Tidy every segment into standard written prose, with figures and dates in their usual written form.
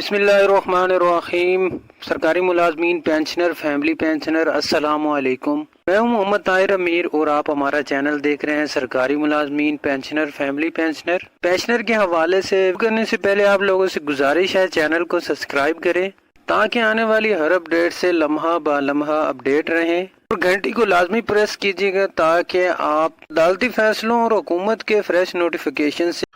बिस्मिल्लाहिर्रहमानिर्रहीम। सरकारी मुलाजमीन, pensioner, family pensioner, अस्सलाम वालेकुम। मैं हूं मोहम्मद ताहिर अमीर और आप हमारा चैनल देख रहे हैं सरकारी मुलाजमीन, पेंशनर, फैमिली पेंशनर। पेंशनर के हवाले से करने से पहले आप लोगों से गुजारिश है चैनल को सब्सक्राइब करें ताकि आने वाली हर अपडेट से लम्हा ब लम्हा अपडेट रहें, और घंटी को लाजमी प्रेस कीजिएगा ताकि आप अदालती फैसलों और हुकूमत के फ्रेश नोटिफिकेशन से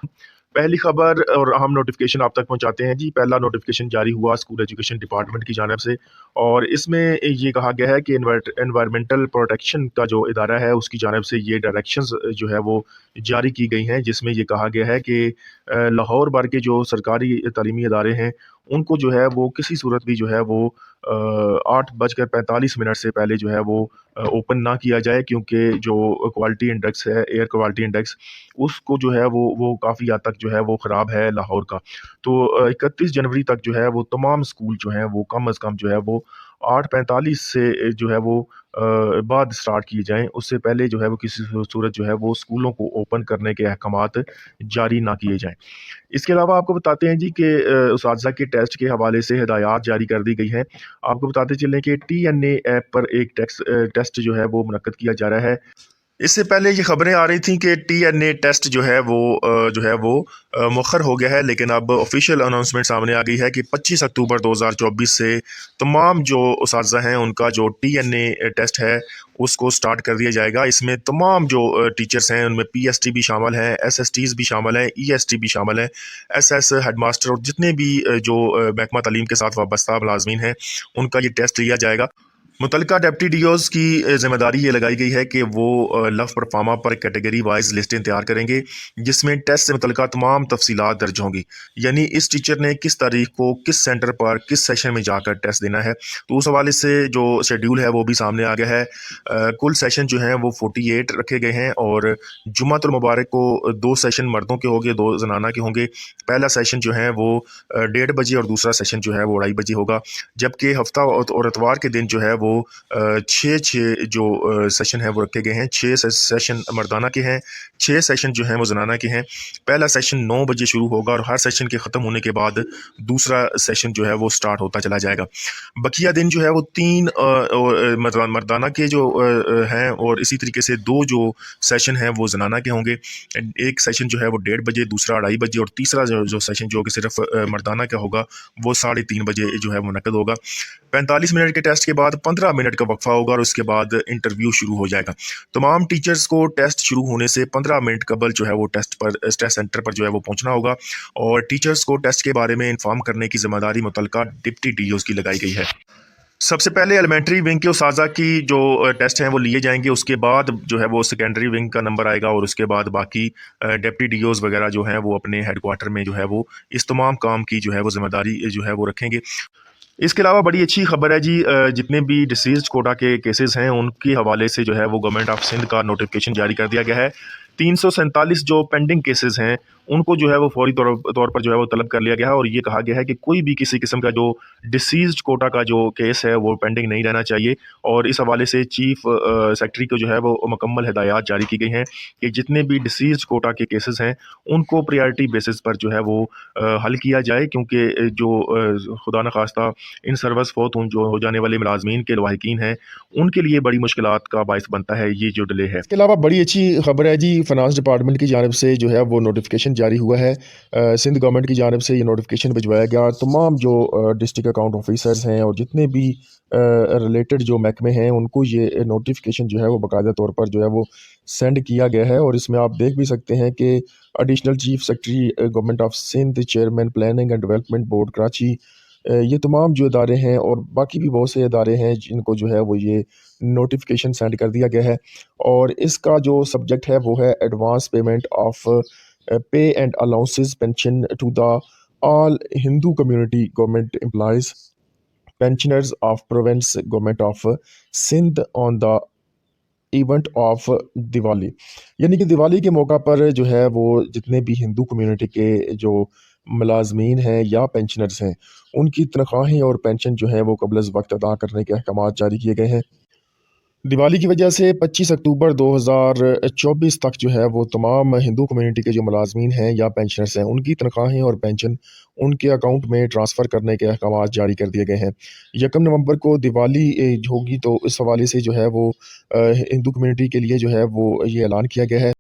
पहली खबर और अहम नोटिफिकेशन आप तक पहुंचाते हैं जी। पहला नोटिफिकेशन जारी हुआ स्कूल एजुकेशन डिपार्टमेंट की जानिब से, और इसमें ये कहा गया है कि एनवायरमेंटल प्रोटेक्शन का जो इदारा है उसकी जानिब से ये डायरेक्शंस जो है वो जारी की गई हैं, जिसमें ये कहा गया है कि लाहौर भर के जो सरकारी तालीमी इदारे हैं उनको जो है वो किसी सूरत भी जो है वो 8:45 से पहले जो है वो ओपन ना किया जाए, क्योंकि जो क्वालिटी इंडेक्स है, एयर क्वालिटी इंडेक्स, उसको जो है वो काफ़ी हद तक जो है वो ख़राब है लाहौर का। तो 31 जनवरी तक जो है वो तमाम स्कूल जो हैं वो कम अज़ कम जो है वो 8:45 से जो है वो बाद स्टार्ट किए जाएँ। उससे पहले जो है वो किसी सूरत जो है वो स्कूलों को ओपन करने के अहकामात जारी ना किए जाएँ। इसके अलावा आपको बताते हैं जी कि उसातिज़ा के टेस्ट के हवाले से हिदायत जारी कर दी गई हैं। आपको बताते चलें कि TNA ऐप पर एक टेस्ट जो है वो मुनक्कद किया जा रहा है। इससे पहले ये खबरें आ रही थी कि TNA टेस्ट जो है वो मुअख्खर हो गया है, लेकिन अब ऑफिशियल अनाउंसमेंट सामने आ गई है कि 25 अक्टूबर 2024 से तमाम जो उसातिज़ा हैं उनका जो TNA टेस्ट है उसको स्टार्ट कर दिया जाएगा। इसमें तमाम जो टीचर्स हैं उनमें PST भी शामिल हैं, SSTs भी शामिल हैं, EST भी शामिल हैं, SS हेडमास्टर और जितने भी जो महकमा तालीम के साथ वाबस्ता मुलाजमीन हैं उनका ये टेस्ट लिया जाएगा। मुतलका डेप्टी डीओज़ की ज़िम्मेदारी ये लगाई गई है कि वो लफ परफार्मा पर कैटेगरी वाइज लिस्टें तैयार करेंगे, जिसमें टेस्ट से मुतलका तमाम तफसीलात दर्ज होंगी। यानी इस टीचर ने किस तारीख को किस सेंटर पर किस सेशन में जाकर टेस्ट देना है, तो उस हवाले से जो शेड्यूल है वो भी सामने आ गया है। कुल सेशन जो हैं वो 48 रखे गए हैं, और जुम्मतुल मुबारक को 2 सेशन मर्दों के होंगे, 2 जनाना के होंगे। पहला सेशन जो है वो 1:30 बजे और दूसरा सेशन जो है वो 2:30 बजे होगा, जबकि हफ्ता और इतवार के दिन जो है वो 6 जो सेशन है वो रखे गए हैं। 6 सेशन मर्दाना के हैं, 6 सेशन जो हैं वो जनाना के हैं। पहला सेशन 9 बजे शुरू होगा और हर सेशन के ख़त्म होने के बाद दूसरा सेशन जो है वो स्टार्ट होता चला जाएगा। बकिया दिन जो है वो 3 मर्दाना के जो हैं, और इसी तरीके से 2 जो सेशन हैं वो जनाना के होंगे। एक सेशन जो है वो 1:30 बजे, दूसरा 2:30 बजे, और तीसरा जो सेशन जो कि सिर्फ मर्दाना का होगा वो 3:30 बजे जो है मुनक्कद होगा। 45 मिनट के टेस्ट के बाद 15 मिनट का वक्फा होगा और उसके बाद इंटरव्यू शुरू हो जाएगा। तमाम टीचर्स को टेस्ट शुरू होने से 15 मिनट कबल जो है वो टेस्ट सेंटर पर जो है वो पहुंचना होगा, और टीचर्स को टेस्ट के बारे में इन्फॉर्म करने की जिम्मेदारी मुतलका डिप्टी डीओज़ की लगाई गई है। सबसे पहले एलिमेंट्री विंग के उसातिज़ा की जो टेस्ट हैं वो लिए जाएंगे, उसके बाद जो है वो सेकेंडरी विंग का नंबर आएगा, और उसके बाद बाकी डिप्टी डीओज़ वगैरह जो हैं वो अपने हेडक्वार्टर में जो है वो इस तमाम काम की जो है वो जिम्मेदारी जो है वो रखेंगे। इसके अलावा बड़ी अच्छी खबर है जी, जितने भी डिसीज़ कोटा के केसेस हैं उनके हवाले से जो है वो गवर्नमेंट ऑफ सिंध का नोटिफिकेशन जारी कर दिया गया है। 347 जो पेंडिंग केसेस हैं उनको जो है वो फौरी तौर पर जो है वो तलब कर लिया गया है, और ये कहा गया है कि कोई भी किसी किस्म का जो डिसीज़ कोटा का जो केस है वो पेंडिंग नहीं रहना चाहिए। और इस हवाले से चीफ सेक्रेटरी को जो है वो मुकम्मल हिदायत जारी की गई हैं कि जितने भी डिसीज़ कोटा के केसेस हैं उनको प्रायोरिटी बेसिस पर जो है वो हल किया जाए, क्योंकि जो खुदा न खास्ता इन सर्वस फौत जो हो जाने वाले मुलाजमीन के लवाहिकीन हैं उनके लिए बड़ी मुश्किलात का बायस बनता है ये जो डिले है। इसके अलावा बड़ी अच्छी खबर है जी, फाइनेंस डिपार्टमेंट की जानिब से जो है वो नोटिफिकेशन जारी हुआ है। सिंध गवर्नमेंट की जानिब से ये नोटिफिकेशन भिजवाया गया। तमाम जो डिस्ट्रिक्ट अकाउंट ऑफिसर्स हैं और जितने भी रिलेटेड जो महकमे हैं उनको ये नोटिफिकेशन जो है वो बाकायदा तौर पर जो है वो सेंड किया गया है, और इसमें आप देख भी सकते हैं कि additional chief secretary government of Sindh, chairman planning and development board Karachi, ये तमाम जो इदारे हैं और बाकी भी बहुत से इदारे हैं जिनको जो है वो ये नोटिफिकेशन सेंड कर दिया गया है। और इसका जो सब्जेक्ट है वो है advance payment of pay and allowances pension to the all Hindu community government employees pensioners of province government of Sindh on the event of Diwali. यानी कि दिवाली के मौका पर जो है वो जितने भी हिंदू कम्युनिटी के जो मुलाजमीन हैं या पेंशनर्स हैं उनकी तनख्वाहें और पेंशन जो है वो क़ब्ल अज़ वक्त अदा करने के अहकाम जारी किए गए हैं। दिवाली की वजह से 25 अक्टूबर 2024 तक जो है वो तमाम हिंदू कम्युनिटी के जो मुलाजमीन हैं या पेंशनर्स हैं उनकी तनख्वाहें और पेंशन उनके अकाउंट में ट्रांसफ़र करने के अहकाम जारी कर दिए गए हैं। 1 नवंबर को दिवाली होगी तो इस हवाले से जो है वो हिंदू कम्युनिटी के लिए जो है वो ये ऐलान किया गया है।